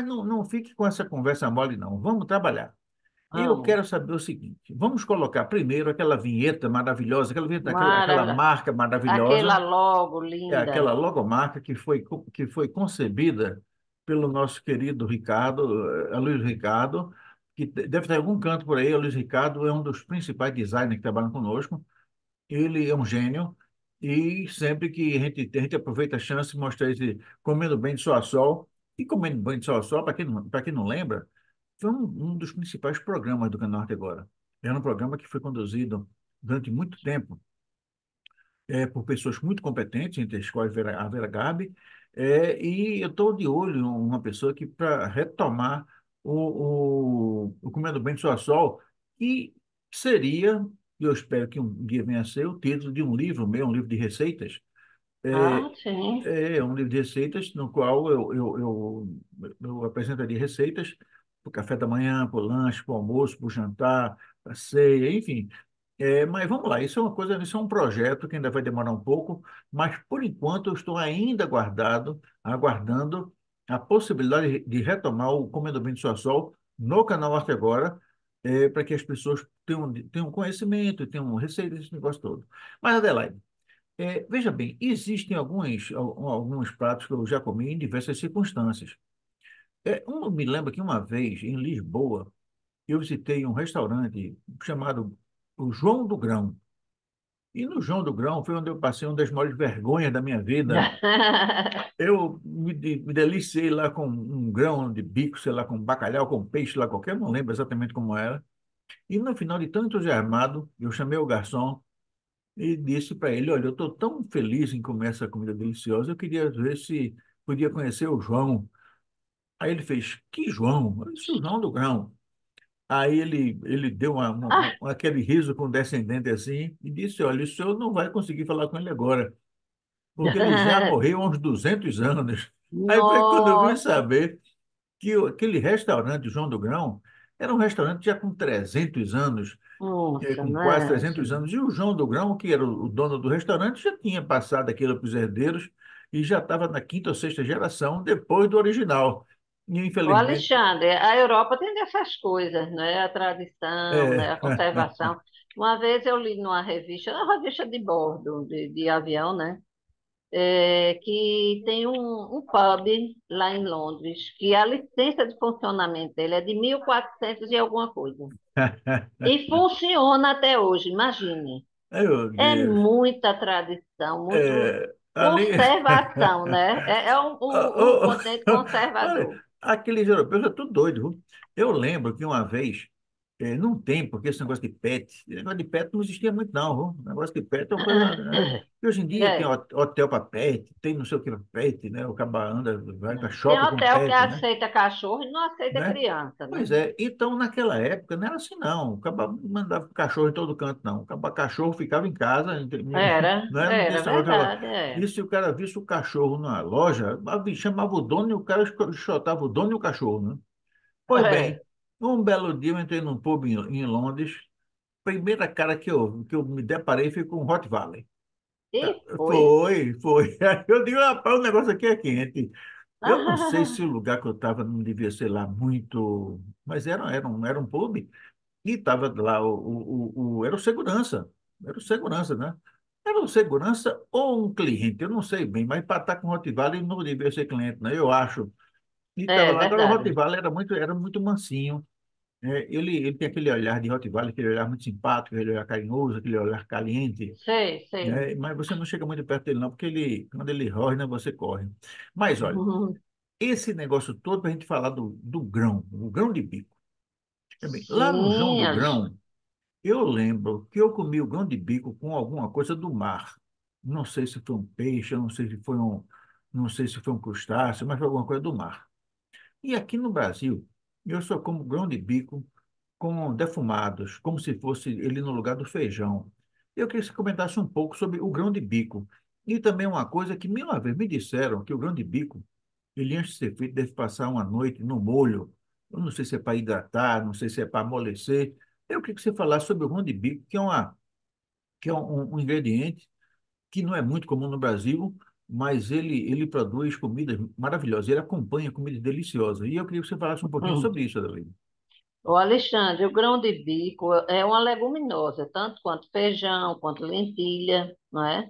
mas não fique com essa conversa mole, não. Vamos trabalhar. E eu Amo. quero saber o seguinte: vamos colocar primeiro aquela vinheta maravilhosa, aquela vinheta, aquela Maravilhosa. marca Aquela maravilhosa, logo é aquela linda. logomarca que foi concebida pelo nosso querido Ricardo, Luiz Ricardo, que deve ter algum canto por aí. O Luiz Ricardo é um dos principais designers que trabalham conosco. Ele é um gênio e sempre que a gente aproveita a chance de mostrar esse Comendo Bem de Sol a Sol. E Comendo Bem de Sol a Sol, para quem não lembra, foi um dos principais programas do Canal Arte Agora. Era um programa que foi conduzido durante muito tempo por pessoas muito competentes, entre as quais a Vera Gabi, e eu estou de olho em uma pessoa que, para retomar o Comendo Bem de Sol a Sol, que seria, e eu espero que um dia venha a ser, o título de um livro meu, um livro de receitas. Ah, É, sim. é um livro de receitas no qual eu apresentaria receitas para o café da manhã, para o lanche, para o almoço, para o jantar, para a ceia, enfim. Mas vamos lá, isso é uma coisa, isso é um projeto que ainda vai demorar um pouco, mas por enquanto eu estou ainda aguardando a possibilidade de retomar o Comendo Bem do Sol a Sol no canal Arte Agora, para que as pessoas tenham conhecimento, tenham receitas, esse negócio todo. Mas, Adelaide, veja bem, existem alguns pratos que eu já comi em diversas circunstâncias. Me lembro que uma vez, em Lisboa, eu visitei um restaurante chamado o João do Grão. E no João do Grão foi onde eu passei uma das maiores vergonhas da minha vida. Eu me deliciei lá com um grão de bico, sei lá, com bacalhau, com peixe lá qualquer, não lembro exatamente como era. E no final de tão entusiasmado, eu chamei o garçom e disse para ele: Olha, eu estou tão feliz em comer essa comida deliciosa, eu queria ver se podia conhecer o João. Aí ele fez: Que João? Eu disse: O João do Grão. Aí ele deu aquele riso condescendente assim e disse: Olha, o senhor não vai conseguir falar com ele agora, porque ele já morreu há uns 200 anos. Aí foi quando eu vim Nossa, saber que aquele restaurante, João do Grão, era um restaurante já com 300 anos, nossa, com quase né? 300 anos. E o João do Grão, que era o dono do restaurante, já tinha passado aquilo para os herdeiros e já estava na quinta ou sexta geração depois do original. E, O infelizmente, Alexandre, a Europa tem dessas coisas, né? A tradição, né? é, A conservação. Uma vez eu li numa revista, uma revista de bordo, de avião, né? Que tem um pub lá em Londres, que a licença de funcionamento dele é de 1400 e alguma coisa. E funciona até hoje, imagine. meu É Deus. muita tradição, muito Ali. conservação, né? É o continente Olha, conservador. aqueles europeus é tudo doido, viu? Eu lembro que uma vez, num tempo, que esse negócio de pet não existia muito, não, viu? Negócio de pet é uma coisa, né? E hoje em dia tem É. hotel para pet, tem não sei o que para pet, né? O caba anda, vai para Tem shopping com hotel que pet, né? aceita cachorro e não aceita Né? criança, né? Pois é, então naquela época não era assim não, o caba mandava cachorro em todo canto não, o cachorro ficava em casa, não tem Era esse negócio agora. verdade, E se o cara visse o cachorro na loja, chamava o dono e o cara chotava o dono e o cachorro, né? Pois bem, É. um belo dia eu entrei num pub em Londres, primeira cara que eu me deparei foi com o Rottweiler. E foi. Foi. Aí eu digo, rapaz, o negócio aqui é quente. Eu não sei se o lugar que eu estava não devia ser lá muito, mas era um pub e estava lá era o segurança, né? Era o segurança ou um cliente, eu não sei bem, mas para estar com o Rottweiler não devia ser cliente, né? Eu acho. E estava É lá, agora o verdade. Rottweiler era muito mansinho. Ele tem aquele olhar de Rottweiler, aquele olhar muito simpático, aquele olhar carinhoso, aquele olhar caliente, Sei, sei. né? Mas você não chega muito perto dele não, porque quando ele rosna, você corre. Mas olha, esse negócio todo para a gente falar do grão, o grão de bico. Bem, lá no João Sim, do Alexandre. Grão, eu lembro que eu comi o grão de bico com alguma coisa do mar. Não sei se foi um peixe, eu não sei se foi um crustáceo, mas foi alguma coisa do mar. E aqui no Brasil, eu só como grão de bico com defumados, como se fosse ele no lugar do feijão. Eu queria que você comentasse um pouco sobre o grão de bico. E também uma coisa que uma vez me disseram que o grão de bico, ele antes de ser feito, deve passar uma noite no molho. Eu não sei se é para hidratar, não sei se é para amolecer. Eu queria que você falasse sobre o grão de bico, que é um ingrediente que não é muito comum no Brasil, mas ele produz comidas maravilhosas, ele acompanha comidas deliciosas. E eu queria que você falasse um pouquinho Hum. sobre isso, Adelaide. O Alexandre, o grão de bico é uma leguminosa, tanto quanto feijão, quanto lentilha, não é?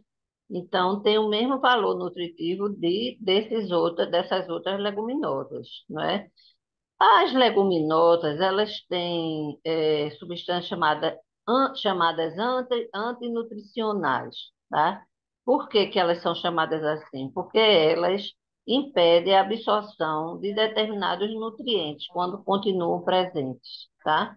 Então, tem o mesmo valor nutritivo dessas outras leguminosas, não é? As leguminosas, elas têm substâncias chamadas antinutricionais, tá? Por que que elas são chamadas assim? Porque elas impedem a absorção de determinados nutrientes quando continuam presentes, tá?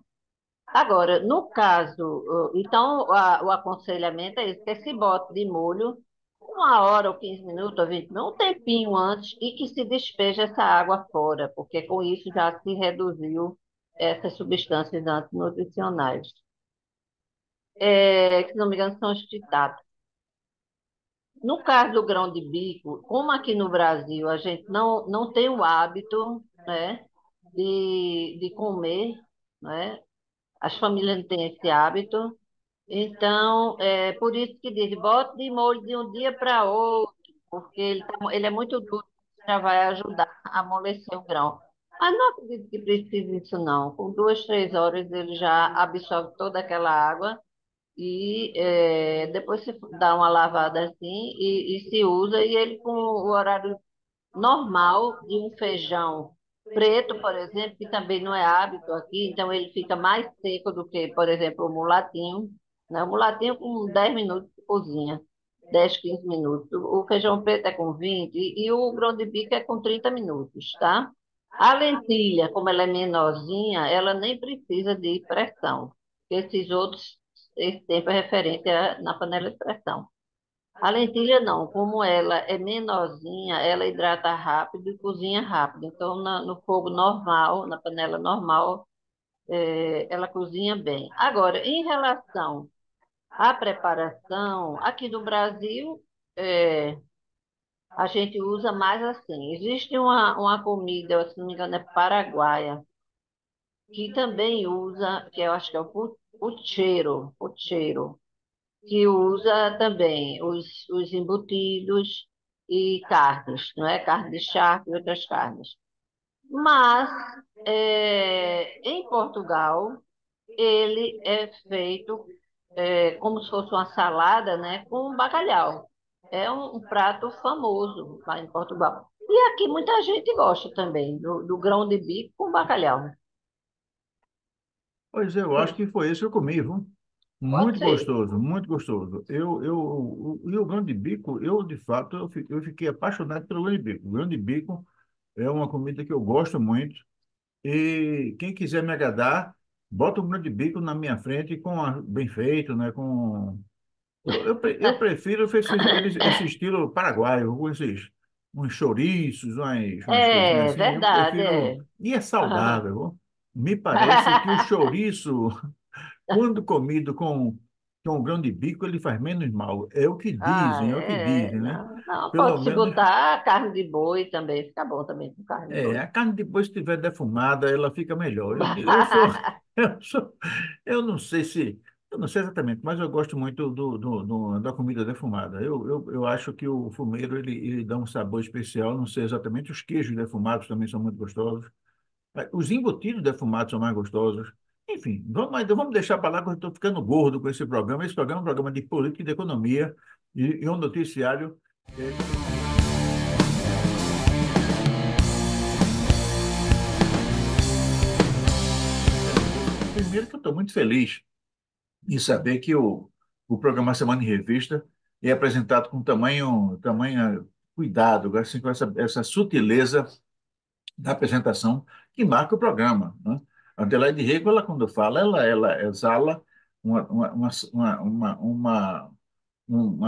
Agora, no caso, então, o aconselhamento é isso, que se bota de molho 1 hora ou 15 minutos ou 20 minutos, um tempinho antes, e que se despeje essa água fora, porque com isso já se reduziu essas substâncias antinutricionais, que, se não me engano, são os fitatos. No caso do grão de bico, como aqui no Brasil a gente não tem o hábito, né, de comer, né, as famílias não têm esse hábito. Então, é por isso que diz, bote de molho de um dia para outro, porque ele é muito duro, já vai ajudar a amolecer o grão. Mas não acredito que precise disso, não. Com 2, 3 horas ele já absorve toda aquela água e depois se dá uma lavada assim e se usa, e ele com o horário normal de um feijão preto, por exemplo, que também não é hábito aqui, então ele fica mais seco do que, por exemplo, o mulatinho, né? O mulatinho com 10 minutos de cozinha, 10, 15 minutos. O feijão preto é com 20 e o grão de bico é com 30 minutos, tá? A lentilha, como ela é menorzinha, ela nem precisa de pressão. Esses outros, esse tempo é referente na panela de pressão. A lentilha não, como ela é menorzinha, ela hidrata rápido e cozinha rápido. Então, no fogo normal, na panela normal, ela cozinha bem. Agora, em relação à preparação, aqui no Brasil, é, a gente usa mais assim. Existe uma comida, se não me engano, é paraguaia, que também usa, que eu acho que é o pucheiro, que usa também os embutidos e carnes, não é? Carne de charque e outras carnes. Mas em Portugal ele é feito como se fosse uma salada, né? Com bacalhau. É um prato famoso lá em Portugal. E aqui muita gente gosta também do grão de bico com bacalhau. Pois eu acho que foi isso que eu comi, viu? Pode Muito ser. gostoso, muito gostoso. E o grão de bico, eu de fato, eu fiquei apaixonado pelo grão de bico. O grão de bico é uma comida que eu gosto muito. E quem quiser me agradar, bota o grão de bico na minha frente bem feito, né? Eu prefiro esse estilo paraguaio, com esses uns chouriços, umas coisinhas É assim. Eu verdade, prefiro. é. E é saudável, viu? Me parece que o chouriço, quando comido com grão de bico, ele faz menos mal. Ah, É o que é. dizem, né? Não, não, Pelo pode se menos. botar carne de boi também, fica bom também com carne de A boi. carne depois que estiver defumada, ela fica melhor. Eu sou, eu sou, eu não sei se, eu não sei exatamente, mas eu gosto muito da comida defumada. Eu acho que o fumeiro ele dá um sabor especial. Não sei exatamente, os queijos defumados também são muito gostosos. Os embutidos defumados são mais gostosos. Enfim, vamos deixar para lá que eu estou ficando gordo com esse programa. Esse programa é um programa de política e de economia e um noticiário. Primeiro que eu estou muito feliz em saber que o programa Semana em Revista é apresentado com tamanho cuidado, assim, com essa sutileza da apresentação que marca o programa, né? A Adelaide Rego, ela, quando fala, ela exala uma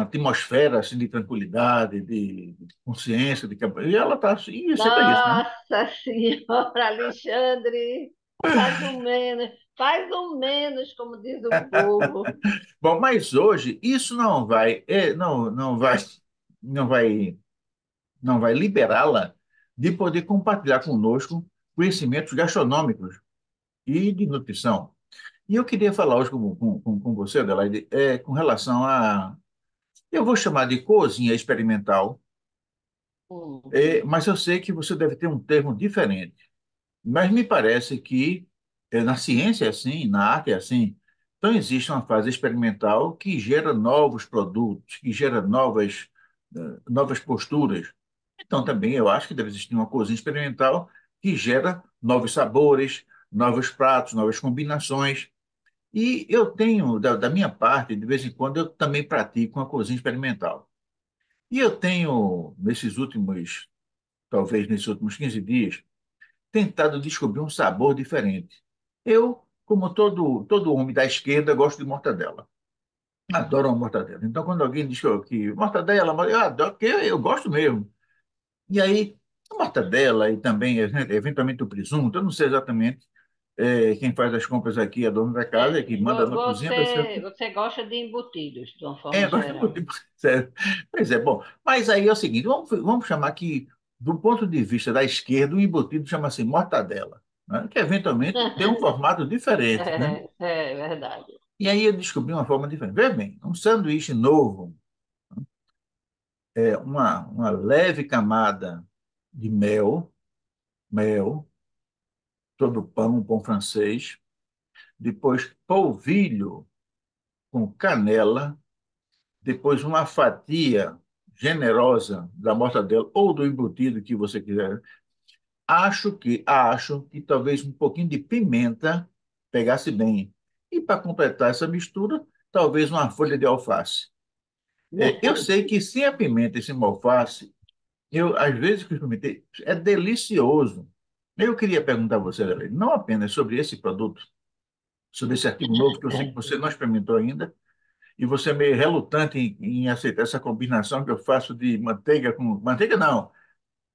atmosfera assim, de tranquilidade, de consciência, e ela está assim, e sempre é isso, né? Nossa Senhora, Alexandre, faz o menos, como diz o povo. Bom, mas hoje isso não vai não vai liberá-la de poder compartilhar conosco conhecimentos gastronômicos e de nutrição. E eu queria falar hoje com você, Adelaide, com relação a, eu vou chamar de cozinha experimental, Hum. Mas eu sei que você deve ter um termo diferente. Mas me parece que na ciência é assim, na arte é assim. Então, existe uma fase experimental que gera novos produtos, que gera novas posturas. Então, também eu acho que deve existir uma cozinha experimental que gera novos sabores, novos pratos, novas combinações. E eu tenho, da minha parte, de vez em quando, eu também pratico uma cozinha experimental. E eu tenho, talvez nesses últimos 15 dias, tentado descobrir um sabor diferente. Eu, como todo homem da esquerda, gosto de mortadela. Adoro uma mortadela. Então, quando alguém diz que mortadela, eu adoro, porque eu gosto mesmo. E aí, a mortadela e também, eventualmente, o presunto, eu não sei exatamente quem faz as compras aqui, a dona da casa, é que manda na cozinha, vai ser. Você gosta de embutidos, de uma É, forma agora eu vou geral. ter- sério. Pois é, bom. Mas aí é o seguinte, vamos chamar que, do ponto de vista da esquerda, o embutido chama-se mortadela, né? Que eventualmente tem um formato diferente, né? É verdade. E aí eu descobri uma forma diferente. Veja bem, um sanduíche novo, uma leve camada de mel, todo pão francês, depois polvilho com canela, depois uma fatia generosa da mortadela ou do embutido que você quiser. Acho que talvez um pouquinho de pimenta pegasse bem. E para completar essa mistura, talvez uma folha de alface. Eu sei que sem a pimenta e sem a alface, eu às vezes que experimentei, é delicioso. Eu queria perguntar a você, Adelaide, não apenas sobre esse produto, sobre esse artigo novo, que eu sei que você não experimentou ainda, e você é meio relutante em aceitar essa combinação que eu faço de manteiga com. Manteiga não,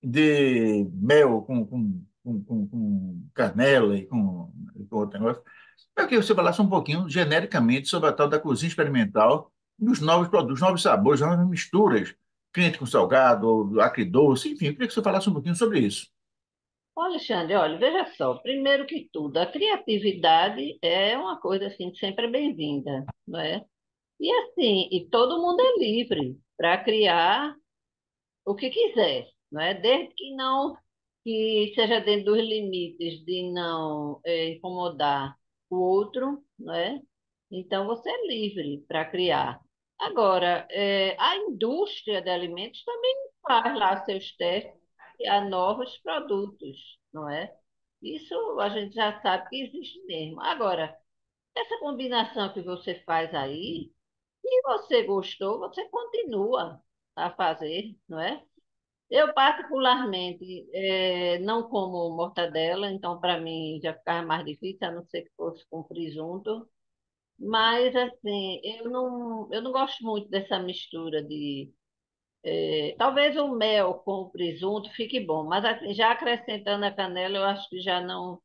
de mel com canela e com outro negócio. Eu queria que você falasse um pouquinho, genericamente, sobre a tal da cozinha experimental e os novos produtos, novos sabores, novas misturas, quente com salgado, agridoce, enfim, eu queria que você falasse um pouquinho sobre isso. Ô, Alexandre, olha, veja só, primeiro que tudo, a criatividade é uma coisa assim sempre é bem-vinda, não é? E assim, e todo mundo é livre para criar o que quiser, não é? Desde que não que seja dentro dos limites de não incomodar o outro, não é? Então você é livre para criar. Agora, a indústria de alimentos também faz lá seus testes a novos produtos, não é? Isso a gente já sabe que existe mesmo. Agora, essa combinação que você faz aí, se você gostou, você continua a fazer, não é? Eu, particularmente, não como mortadela, então para mim já ficava mais difícil, a não ser que fosse com presunto. Mas, assim, eu não gosto muito dessa mistura de. Talvez o mel com o presunto fique bom, mas assim, já acrescentando a canela, eu acho que já não,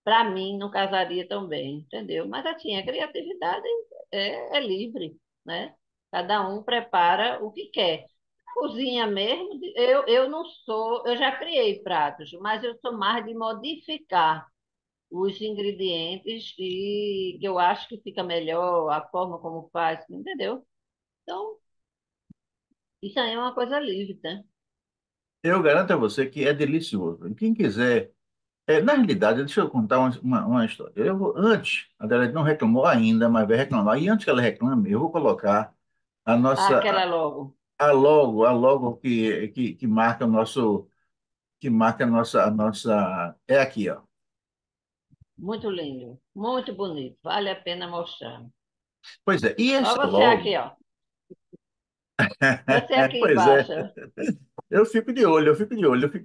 para mim, não casaria tão bem, entendeu? Mas assim, a criatividade é livre, né? Cada um prepara o que quer. Cozinha mesmo, eu não sou, eu já criei pratos, mas eu sou mais de modificar os ingredientes e que eu acho que fica melhor, a forma como faz, entendeu? Então, isso aí é uma coisa livre, né? Eu garanto a você que é delicioso. E quem quiser. Na realidade, deixa eu contar uma história. Antes, a Adelaide não reclamou ainda, mas vai reclamar. E antes que ela reclame, eu vou colocar a Ah, aquela nossa, logo, a logo que marca o nosso, que marca a nossa, é aqui, ó. muito lindo, muito bonito, vale a pena mostrar. Pois é, e Olha essa você logo, aqui, ó. Você aqui pois é, embaixo. eu fico de olho, eu fico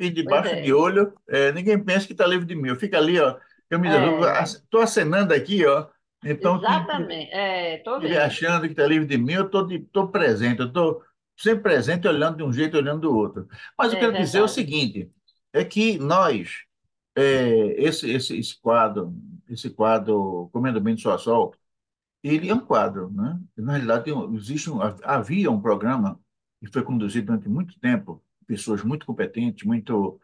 aí Pois debaixo de é. olho, ninguém pensa que está livre de mim, eu fico ali, ó, camisa azul, É, estou acenando aqui, ó, então quem exatamente. É, tô estiver vendo. achando que está livre de mim, eu estou presente, eu estou sempre presente, olhando de um jeito, olhando do outro. Mas eu É quero dizer o verdade. seguinte, é que nós, esse quadro Comendo Bem do Sol a Sol, ele é um quadro, né? Na realidade, havia um programa que foi conduzido durante muito tempo, pessoas muito competentes, muito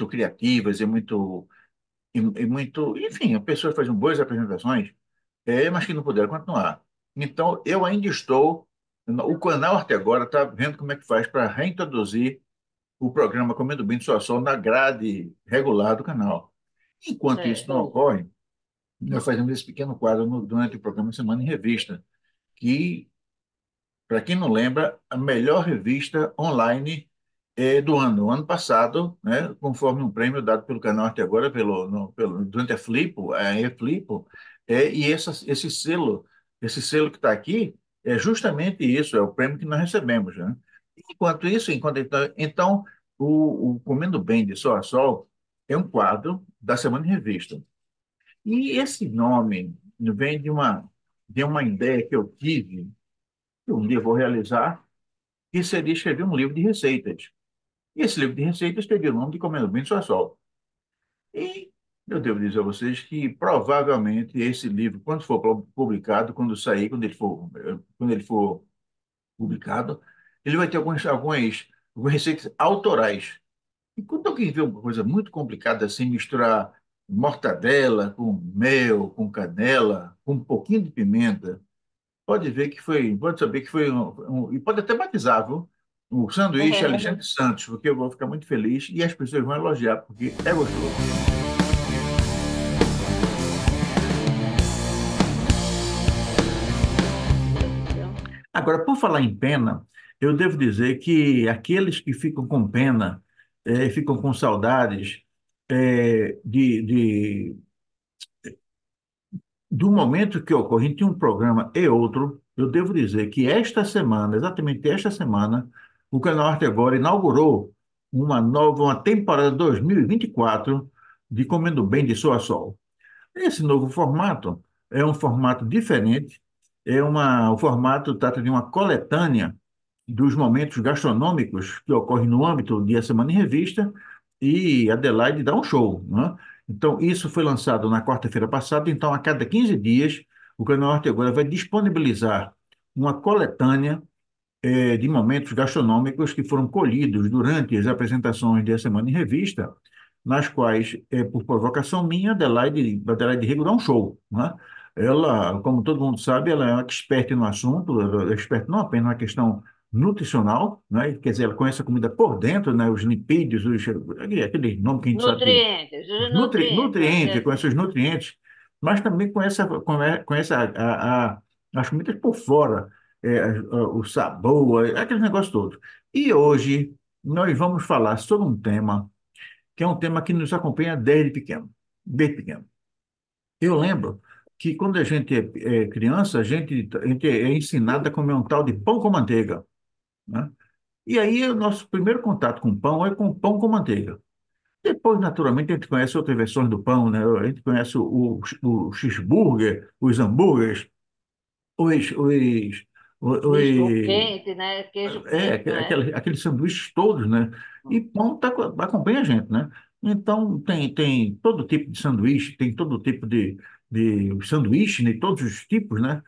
criativas e muito, enfim, as pessoas faziam boas apresentações, mas que não puderam continuar. Então, eu ainda estou. O canal até agora está vendo como é que faz para reintroduzir o programa Comendo Bem do Sua Sol na grade regular do canal. Enquanto isso não certo. ocorre, nós fazemos esse pequeno quadro durante o programa Semana em Revista, que, para quem não lembra, a melhor revista online do ano. Ano passado, né, conforme um prêmio dado pelo canal até agora, durante a Flippo, e esse selo que está aqui, é justamente isso, é o prêmio que nós recebemos, né? Então, o Comendo Bem de Sol a Sol é um quadro da Semana em Revista. E esse nome vem de uma ideia que eu tive, que um dia eu vou realizar, que seria escrever um livro de receitas. E esse livro de receitas teria o nome de Comendo Bem Sua Sol. E eu devo dizer a vocês que provavelmente esse livro, quando for publicado, quando sair, quando ele for publicado, ele vai ter algumas receitas autorais. E quando alguém vê uma coisa muito complicada assim, misturar mortadela com mel, com canela, com um pouquinho de pimenta, pode saber que foi e pode até batizar, viu? O sanduíche Alexandre Santos, porque eu vou ficar muito feliz e as pessoas vão elogiar, porque é gostoso. Agora, por falar em pena, eu devo dizer que aqueles que ficam com pena, ficam com saudades do momento que ocorre entre um programa e outro, eu devo dizer que esta semana, exatamente esta semana, o Canal Arte Agora inaugurou uma temporada 2024 de Comendo Bem de Sol a Sol. Esse novo formato é um formato diferente, o formato trata de uma coletânea dos momentos gastronômicos que ocorrem no âmbito de A Semana em Revista, e Adelaide dá um show, né? Então, isso foi lançado na quarta-feira passada. Então, a cada 15 dias, o Canal Arte Agora vai disponibilizar uma coletânea de momentos gastronômicos que foram colhidos durante as apresentações da Semana em Revista, nas quais, por provocação minha, Adelaide Rego dá um show, né? Ela, como todo mundo sabe, ela é uma expert no assunto, ela é expert não apenas na questão nutricional, né? Quer dizer, ela conhece a comida por dentro, né? Os lipídios, aquele nome que a gente sabe de Nutrientes, os nutrientes. nutrientes, conhece os nutrientes, mas também as comidas por fora, o sabor, aquele negócio todo. E hoje nós vamos falar sobre um tema que é um tema que nos acompanha desde pequeno, desde pequeno. Eu lembro que quando a gente é criança, a gente é ensinado a comer um tal de pão com manteiga, né? E aí o nosso primeiro contato com pão é com pão com manteiga. Depois, naturalmente, a gente conhece outras versões do pão, né? A gente conhece o cheeseburger, os hambúrgueres, os, os, Misto os, quente, né? Queijo quente, né? aqueles sanduíches todos, né? E pão acompanha a gente, né? Então, tem todo tipo de sanduíche, tem todo tipo de sanduíche, né? Todos os tipos, né?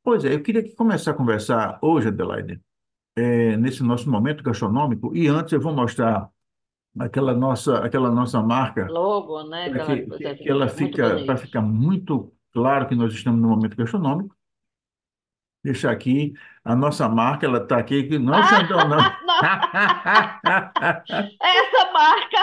Pois é, eu queria começar a conversar hoje, Adelaide, nesse nosso momento gastronômico, e antes eu vou mostrar aquela nossa marca, Logo, né? para Aquela que, coisa que, que ela muito fica, para bonita. ficar muito claro que nós estamos no momento gastronômico. Deixar aqui a nossa marca, ela está aqui, que não é o Xandão, não. Ah, não, essa marca,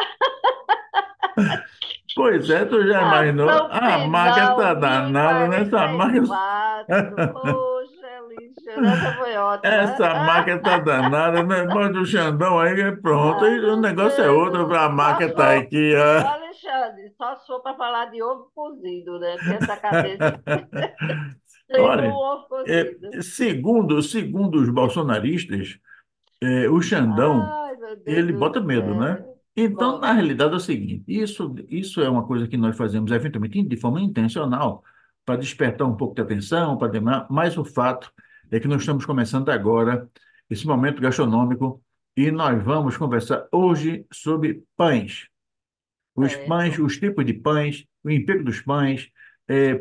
Pois é, tu já imaginou? A marca está abdominal danada, né? Essa marca, 1044. Poxa, Lígia, essa foi ótima. essa marca está danada, né? Bota o Xandão aí, pronto. Ai, E o meu negócio é outro, Deus. a Só marca se está for, aqui, ô, ó. Alexandre, só se for para falar de ovo cozido, né? Porque essa cabeça tem um Olha, ovo cozido. segundo os bolsonaristas, o Xandão, Ai, meu Deus ele do bota medo, né? céu. Então, na Bota. realidade, é o seguinte: isso é uma coisa que nós fazemos eventualmente de forma intencional, para despertar um pouco de atenção, mas o fato é que nós estamos começando agora esse momento gastronômico e nós vamos conversar hoje sobre pães. Os pães, Certo. os tipos de pães, o emprego dos pães,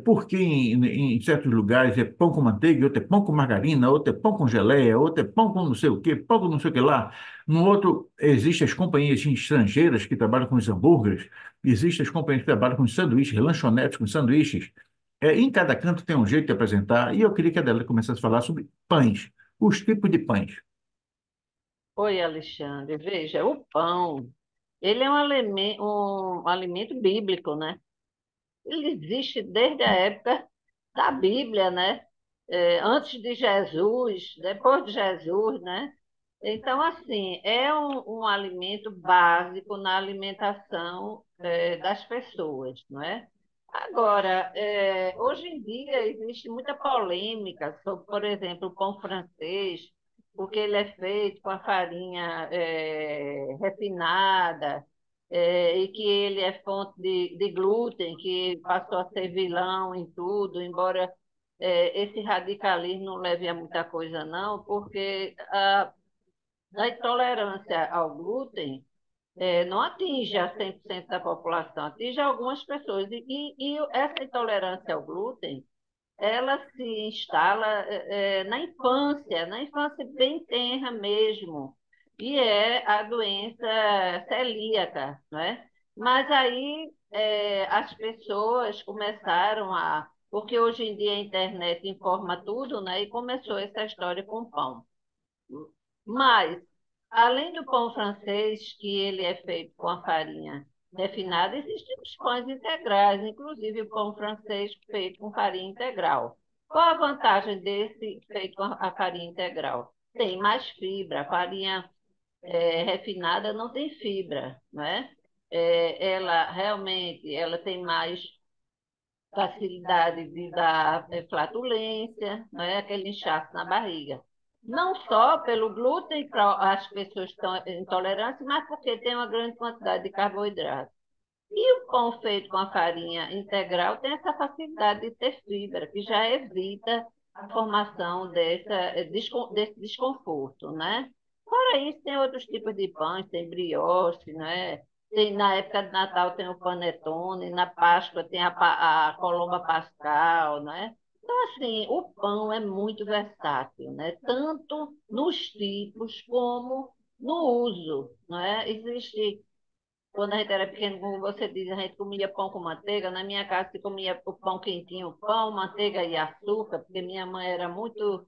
por que em certos lugares é pão com manteiga, outro é pão com margarina, outro é pão com geleia, outro é pão com não sei o quê, pão com não sei o que lá. No outro, existem as companhias estrangeiras que trabalham com os hambúrgueres, existem as companhias que trabalham com sanduíches, lanchonetes com sanduíches. Em cada canto tem um jeito de apresentar, e eu queria que a Adela começasse a falar sobre pães, os tipos de pães. Oi, Alexandre. Veja, o pão, ele é um alimento bíblico, né? Ele existe desde a época da Bíblia, né? Antes de Jesus, depois de Jesus, né? Então, assim, é um alimento básico na alimentação, das pessoas, não é? Agora, hoje em dia existe muita polêmica sobre, por exemplo, o pão francês, porque ele é feito com a farinha, refinada, e que ele é fonte de glúten, que passou a ser vilão em tudo, embora esse radicalismo não leve a muita coisa, não, porque a intolerância ao glúten não atinge a 100% da população, atinge algumas pessoas. E essa intolerância ao glúten, ela se instala na infância bem tenra mesmo, e é a doença celíaca, não é? Mas aí as pessoas começaram a... Porque hoje em dia a internet informa tudo, né? E começou essa história com o pão. Mas, além do pão francês, que ele é feito com a farinha refinada, existem os pães integrais, inclusive o pão francês feito com farinha integral. Qual a vantagem desse feito com a farinha integral? Tem mais fibra. A farinha refinada não tem fibra, não é? Ela realmente ela tem mais facilidade de dar flatulência, não é? Aquele inchaço na barriga. Não só pelo glúten, para as pessoas que estão intolerantes, mas porque tem uma grande quantidade de carboidrato. E o pão feito com a farinha integral tem essa facilidade de ter fibra, que já evita a formação desse desconforto, né? Fora isso, tem outros tipos de pães, tem brioche, né? Tem, na época de Natal tem o panetone, na Páscoa tem a colomba pascal, né? Então, assim, o pão é muito versátil, né? Tanto nos tipos como no uso, né? Existe quando a gente era pequeno, como você diz, a gente comia pão com manteiga. Na minha casa se comia o pão quentinho, pão, manteiga e açúcar, porque minha mãe era muito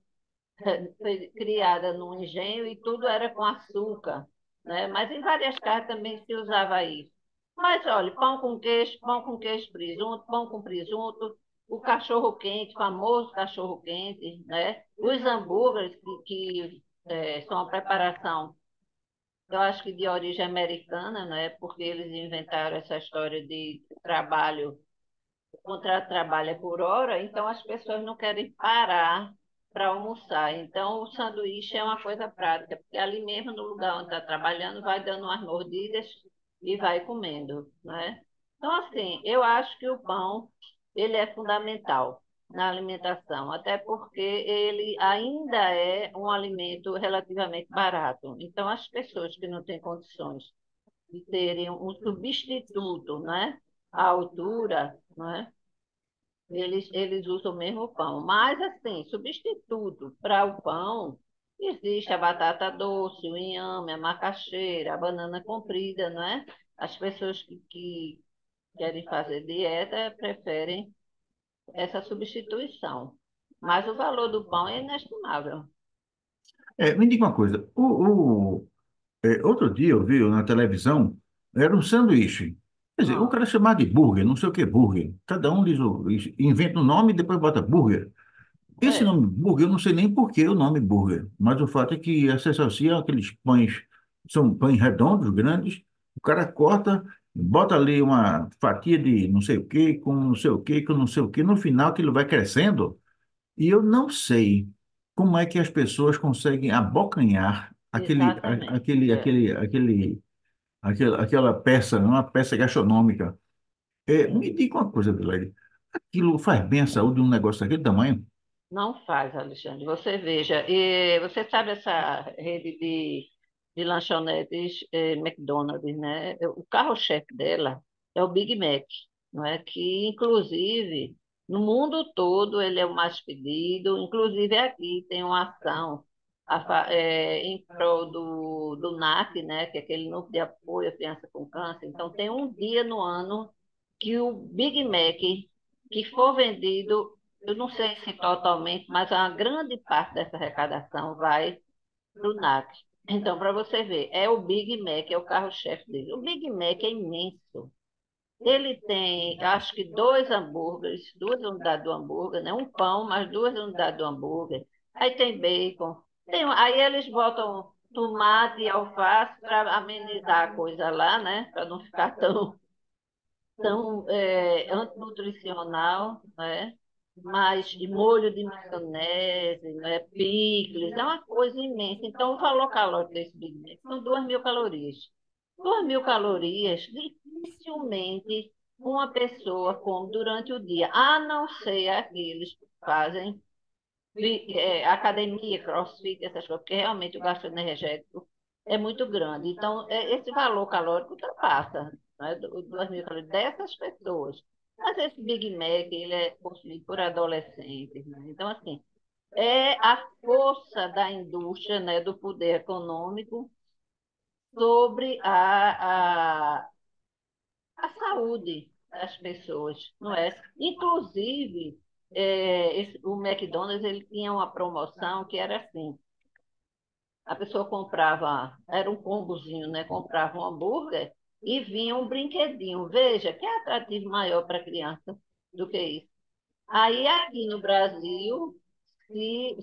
foi criada no engenho e tudo era com açúcar, né? Mas em várias casas também se usava isso. Mas olha, pão com queijo, presunto, pão com presunto, o cachorro quente, famoso cachorro quente, né? Os hambúrgueres que são a preparação, eu acho que de origem americana, né? Porque eles inventaram essa história de trabalho, o contrato de trabalho é por hora, então as pessoas não querem parar para almoçar. Então o sanduíche é uma coisa prática, porque ali mesmo no lugar onde está trabalhando, vai dando umas mordidas e vai comendo, né? Então, assim, eu acho que o pão, ele é fundamental na alimentação, até porque ele ainda é um alimento relativamente barato. Então, as pessoas que não têm condições de terem um substituto, né, à altura, né, eles usam mesmo o pão. Mas, assim, substituto para o pão, existe a batata doce, o inhame, a macaxeira, a banana comprida, não é? As pessoas que querem fazer dieta preferem essa substituição. Mas o valor do pão é inestimável. Me diga uma coisa, outro dia eu vi na televisão, era um sanduíche. Quer dizer, o Ah, cara chamava de burger, não sei o que é burger. Cada um inventa um nome e depois bota burger. Esse é, nome burger, eu não sei nem por que o nome burger, mas o fato é que se associa aqueles pães, são pães redondos, grandes, o cara corta, bota ali uma fatia de não sei o que, com não sei o que, com não sei o que, no final aquilo vai crescendo, e eu não sei como é que as pessoas conseguem abocanhar exatamente. aquela peça, uma peça gastronômica. Me Sim. diga uma coisa, Adelaide, aquilo faz bem à saúde de um negócio daquele tamanho? Não faz, Alexandre. Você veja, e você sabe essa rede de lanchonetes McDonald's, né? O carro-chefe dela é o Big Mac, não é? Que, inclusive, no mundo todo ele é o mais pedido, inclusive aqui tem uma ação em prol do NAC, né? Que é aquele Núcleo de Apoio à Criança com Câncer. Então, tem um dia no ano que o Big Mac que for vendido, eu não sei se totalmente, mas uma grande parte dessa arrecadação vai para o NAC. Então, para você ver, é o Big Mac, é o carro-chefe dele. O Big Mac é imenso. Ele tem, acho que dois hambúrgueres, duas unidades do hambúrguer, né? Um pão, mais duas unidades do hambúrguer. Aí tem bacon. Aí eles botam tomate e alface para amenizar a coisa lá, né? Para não ficar tão antinutricional, né? Mas de molho de maionese, né? Picles, é uma coisa imensa. Então, o valor calórico desse Big Mac são 2.000 calorias. 2.000 calorias, dificilmente uma pessoa come durante o dia, a não ser aqueles que fazem academia, crossfit, essas coisas, porque realmente o gasto energético é muito grande. Então, esse valor calórico ultrapassa, né, 2.000 calorias dessas pessoas. Mas esse Big Mac, ele é consumido por adolescentes, né? Então, assim, é a força da indústria, né, do poder econômico sobre a saúde das pessoas, não é? Inclusive, o McDonald's ele tinha uma promoção que era assim, a pessoa comprava, era um combozinho, né? Comprava um hambúrguer e vinha um brinquedinho. Veja, que atrativo maior para criança do que isso. Aí aqui no Brasil se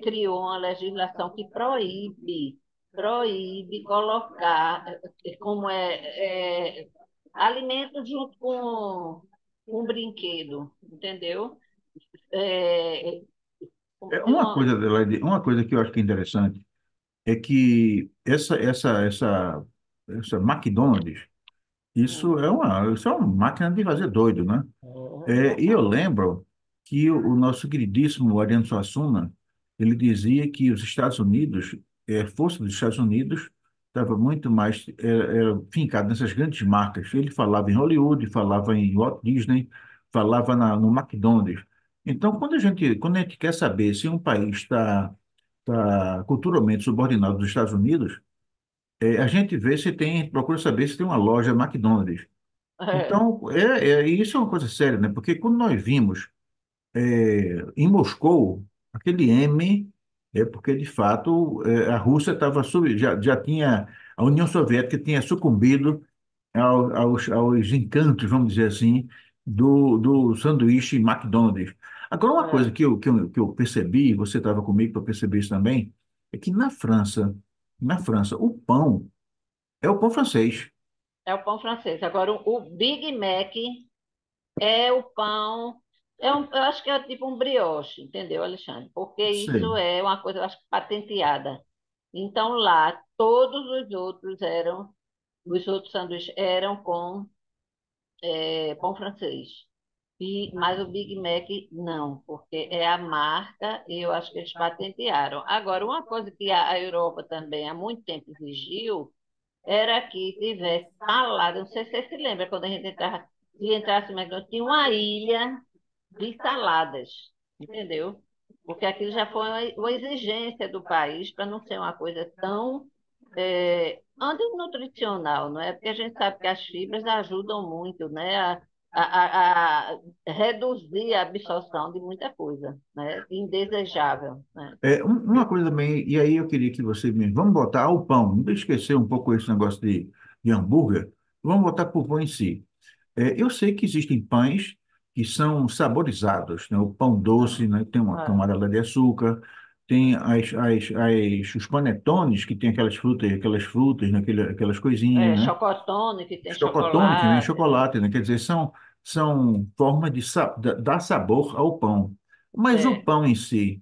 criou uma legislação que proíbe colocar como alimento junto com um brinquedo, entendeu? É, É tem uma uma, coisa, Adelaide, uma coisa que eu acho que é interessante é que essa McDonald's, isso é uma máquina de fazer doido, né? E eu lembro que o nosso queridíssimo Ariano Suassuna, ele dizia que os Estados Unidos, a força dos Estados Unidos estava muito mais fincada nessas grandes marcas. Ele falava em Hollywood, falava em Walt Disney, falava no McDonald's. Então, quando a gente quer saber se um país está culturalmente subordinado dos Estados Unidos, a gente vê se tem, procura saber se tem uma loja McDonald's. é, Então, isso é uma coisa séria, né? Porque quando nós vimos em Moscou, aquele M é porque, de fato, a Rússia já tinha, a União Soviética tinha sucumbido aos encantos, vamos dizer assim, do sanduíche McDonald's. Agora, uma coisa é, que eu percebi, você estava comigo para perceber isso também, é que na França, o pão é o pão francês. é o pão francês. Agora, o Big Mac é o pão. Eu acho que é tipo um brioche, entendeu, Alexandre? Porque isso Sei. é uma coisa, eu acho, patenteada. Então, lá, todos os outros sanduíches eram com pão francês. Mas o Big Mac não, porque é a marca e eu acho que eles patentearam. Agora, uma coisa que a Europa também há muito tempo exigiu era que tivesse salada. Não sei se você se lembra, quando a gente entrava, se entrasse no McDonald's, tinha uma ilha de saladas, entendeu? Porque aquilo já foi uma exigência do país para não ser uma coisa tão antinutricional, não é? Porque a gente sabe que as fibras ajudam muito, né? A reduzir a absorção de muita coisa, né? Indesejável, né? Uma coisa também, e aí eu queria que você me. Vamos botar o pão, não esquecer um pouco esse negócio de hambúrguer, vamos botar para o pão em si. Eu sei que existem pães que são saborizados, né? O pão doce, né? Tem uma É, camada lá de açúcar, tem os panetones que tem aquelas frutas, né? Aquelas coisinhas, né? chocotone, que tem Chocotone, que vem chocolate, né? chocolate, né? Quer dizer, são formas de dar sabor ao pão. Mas É, o pão em si,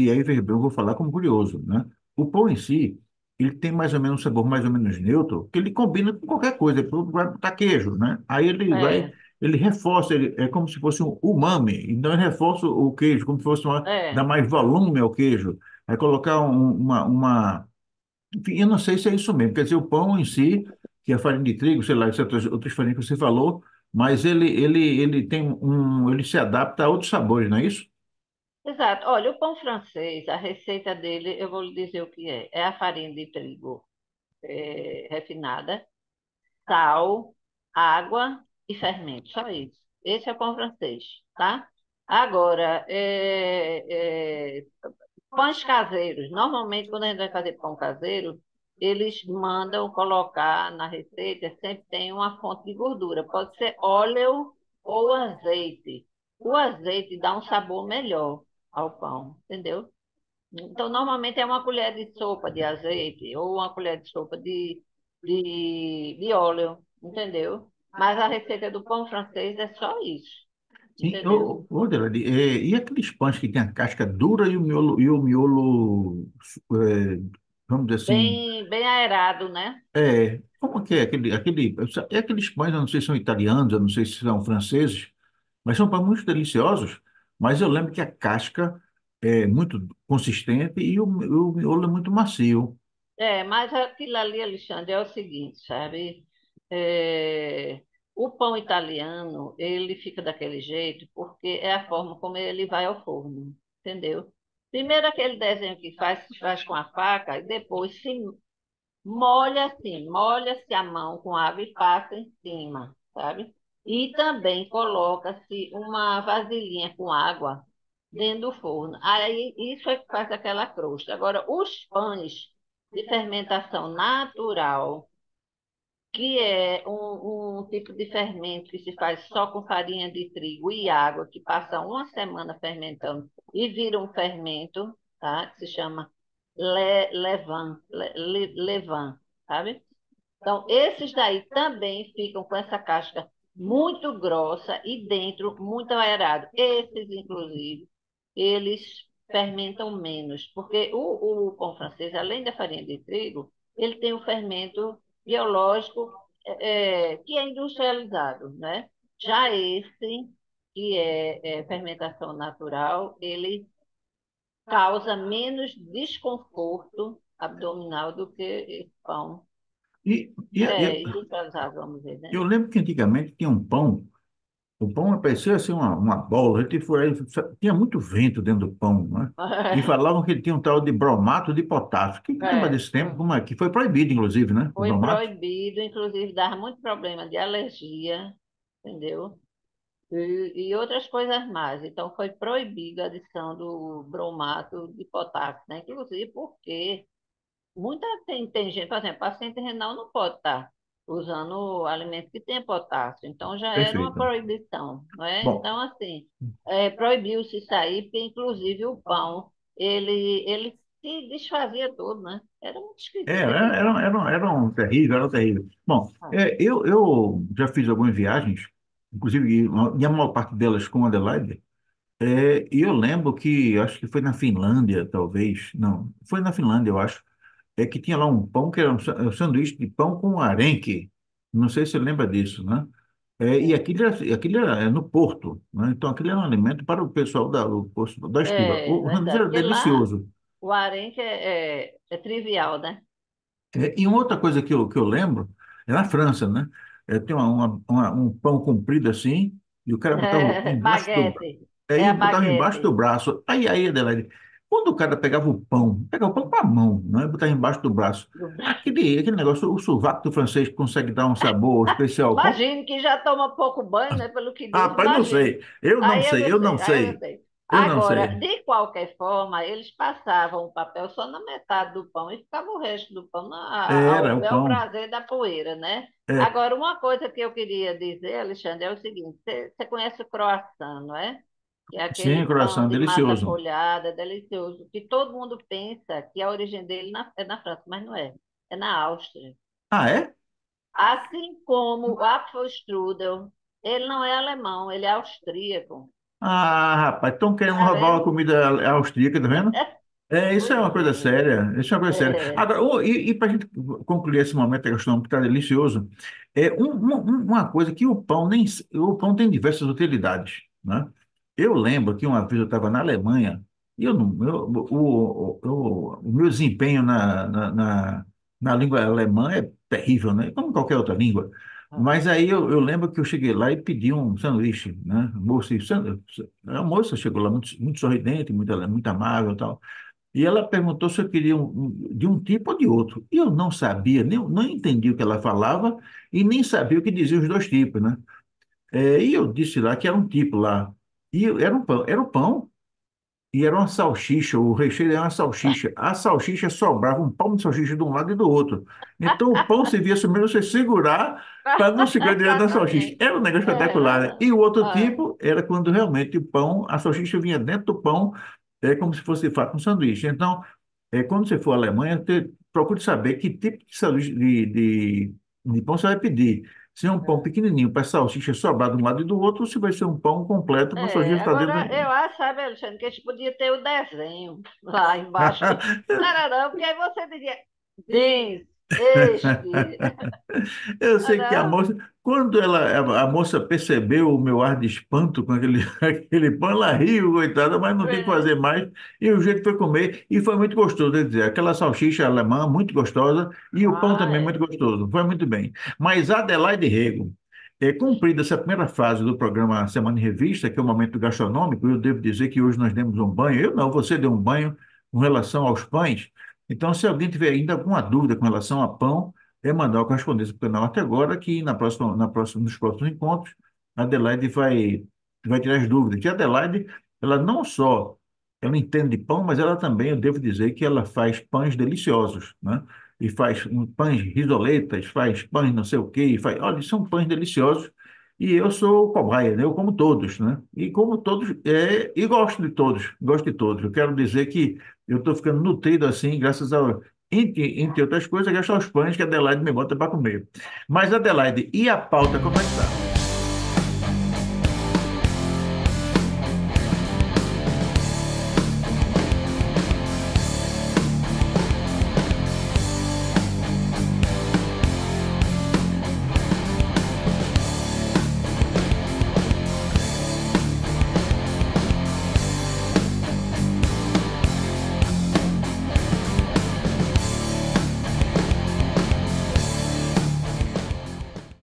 aí veja bem, eu vou falar como curioso, né? O pão em si, ele tem mais ou menos um sabor mais ou menos neutro, que ele combina com qualquer coisa. Vai botar queijo, né? Aí é, ele reforça, é como se fosse um umami, então ele reforça o queijo, como se fosse dá é. mais volume ao queijo. Vai colocar enfim, eu não sei se é isso mesmo. Quer dizer, o pão em si, que é farinha de trigo, sei lá, essas outras farinhas que você falou, mas ele se adapta a outros sabores, não é isso? Exato. Olha, o pão francês, a receita dele, eu vou lhe dizer o que é. É a farinha de trigo refinada, sal, água e fermento. Só isso. Esse é o pão francês, tá? Agora, pães caseiros. Normalmente, quando a gente vai fazer pão caseiro, eles mandam colocar na receita, sempre tem uma fonte de gordura. Pode ser óleo ou azeite. O azeite dá um sabor melhor ao pão, entendeu? Então, normalmente é uma colher de sopa de azeite ou uma colher de sopa de óleo, entendeu? Mas a receita do pão francês é só isso, Sim, entendeu? Adelaide, e aqueles pães que tem a casca dura e o miolo, vamos dizer assim, Bem aerado, né? como que é é aqueles pães, eu não sei se são italianos, eu não sei se são franceses, mas são pães muito deliciosos, mas eu lembro que a casca é muito consistente e o miolo é muito macio. É, mas aquilo ali, Alexandre, é o seguinte, sabe? É, o pão italiano, ele fica daquele jeito porque é a forma como ele vai ao forno, entendeu? Primeiro aquele desenho que faz com a faca e depois se molha assim, molha-se a mão com água e passa em cima, sabe? E também coloca-se uma vasilhinha com água dentro do forno. Aí isso é que faz aquela crosta. Agora, os pães de fermentação natural, que é um tipo de fermento que se faz só com farinha de trigo e água, que passa uma semana fermentando e vira um fermento, tá? Que se chama levain, sabe? Então, esses daí também ficam com essa casca muito grossa e dentro muito aerado. Esses, inclusive, eles fermentam menos, porque o pão francês, além da farinha de trigo, ele tem um fermento biológico que é industrializado, né? Já esse, que é fermentação natural, ele causa menos desconforto abdominal do que esse pão E, e, e industrializado, vamos dizer, né? eu lembro que antigamente tinha um pão. O pão parecia assim uma bola. A gente foi, aí, tinha muito vento dentro do pão, né? E falavam que ele tinha um tal de bromato de potássio. Quem lembra É, desse tempo? Como é? Que foi proibido, inclusive, né? O foi bromato? proibido, inclusive dava muito problema de alergia, entendeu? E outras coisas mais. Então foi proibido a adição do bromato de potássio, né? Inclusive porque tem gente, por exemplo, paciente renal não pode estar usando alimento que tenha potássio, então já era uma Perfeito. proibição, não é? Bom, Então, assim, proibiu-se isso aí, porque inclusive o pão, ele se desfazia todo, né? Era muito esquisito aquele pão. era um terrível. Bom, eu já fiz algumas viagens, inclusive, e a maior parte delas com Adelaide. E eu lembro que, acho que foi na Finlândia, talvez. Não, foi na Finlândia, eu acho. Que tinha lá um pão que era um sanduíche de pão com arenque. Não sei se você lembra disso, né? E aquilo era no Porto, né? Então aquilo era um alimento para o pessoal da Estiva. É O sanduíche verdade, era porque lá delicioso. o arenque é trivial, né? E uma outra coisa que eu lembro é na França, né? Tem um pão comprido assim, e o cara botava embaixo do, Baguete, é aí a botava embaixo do baguete. braço. Aí, Adelaide, quando o cara pegava o pão com a mão, né? E botava embaixo do braço. Aquele negócio, o sovaco do francês consegue dar um sabor especial ao pão? Imagino que já toma pouco banho, né? Pelo que Ah, diz, rapaz, não imagino. sei. Eu não Aí eu sei, não eu não sei, aí eu não sei, sei. eu não Agora, sei. de qualquer forma, eles passavam o papel só na metade do pão e ficava o resto do pão Era ao o bel pão. prazer da poeira, né? É, Agora, uma coisa que eu queria dizer, Alexandre, é o seguinte: você conhece o croissant, não é? Que é sim, aquele pão coração, de massa delicioso. folhada, delicioso, que todo mundo pensa que a origem dele é na França, mas não é. É na Áustria. Ah, é? Assim como o Apfelstrudel, ele não é alemão, ele é austríaco. Ah, rapaz, estão querendo Tá roubar a vendo? comida austríaca, tá vendo? Isso é Pois uma coisa é. séria. Isso é uma coisa séria. É, Agora, e para a gente concluir esse momento gastronômico que está delicioso, uma coisa que o pão tem diversas utilidades, né? Eu lembro que uma vez eu estava na Alemanha e eu não, eu, o meu desempenho na língua alemã é terrível, né? Como qualquer outra língua. Mas aí eu lembro que eu cheguei lá e pedi um sanduíche, né? A moça chegou lá muito sorridente, muito amável e tal. E ela perguntou se eu queria de um tipo ou de outro. E eu não sabia, nem, não entendi o que ela falava e nem sabia o que diziam os dois tipos, né? E eu disse lá que era um tipo lá. Era um pão, era o pão. E era uma salsicha, o recheio era uma salsicha. A salsicha sobrava um pão de salsicha de um lado e do outro. Então o pão servia primeiro você segurar para não ficar direto na salsicha. Exatamente. Era um negócio espetacular, né? Era. E o outro É, tipo era quando realmente o pão, a salsicha vinha dentro do pão, como se fosse de fato um sanduíche. Então, quando você for à Alemanha, procure saber que tipo de sanduíche de pão você vai pedir. Se é um pão é. pequenininho para salsicha sobrar de um lado e do outro, ou se vai ser um pão completo com a salsicha está Agora, dentro. eu acho, sabe, Alexandre, que a gente podia ter o desenho lá embaixo. Não era não, porque aí você dizia, diz, este. Eu Ah, sei que a não? moça, quando a moça percebeu o meu ar de espanto com aquele, aquele pão, ela riu, coitada, mas não tem o que É. fazer mais. E o jeito foi comer, e foi muito gostoso, quer dizer, aquela salsicha alemã muito gostosa, e o pão Ah, também muito é. gostoso, foi muito bem. Mas Adelaide Rego, cumprida essa primeira fase do programa Semana em Revista, que é o momento gastronômico, eu devo dizer que hoje nós demos um banho, eu não, você deu um banho com relação aos pães. Então, se alguém tiver ainda alguma dúvida com relação a pão, mandar a correspondência para o canal até agora, que nos próximos encontros, a Adelaide vai tirar as dúvidas. Que a Adelaide, ela não só ela entende de pão, mas ela também, eu devo dizer, que ela faz pães deliciosos, né? E faz pães risoletas, faz pães não sei o quê, olha, são pães deliciosos. E eu sou cobaia, né? Eu como todos, né? E como todos, e gosto de todos, gosto de todos. Eu quero dizer que eu estou ficando nutrido assim, graças ao, entre outras coisas, gastar os pães que a Adelaide me bota para comer. Mas, Adelaide, e a pauta, como é que tá?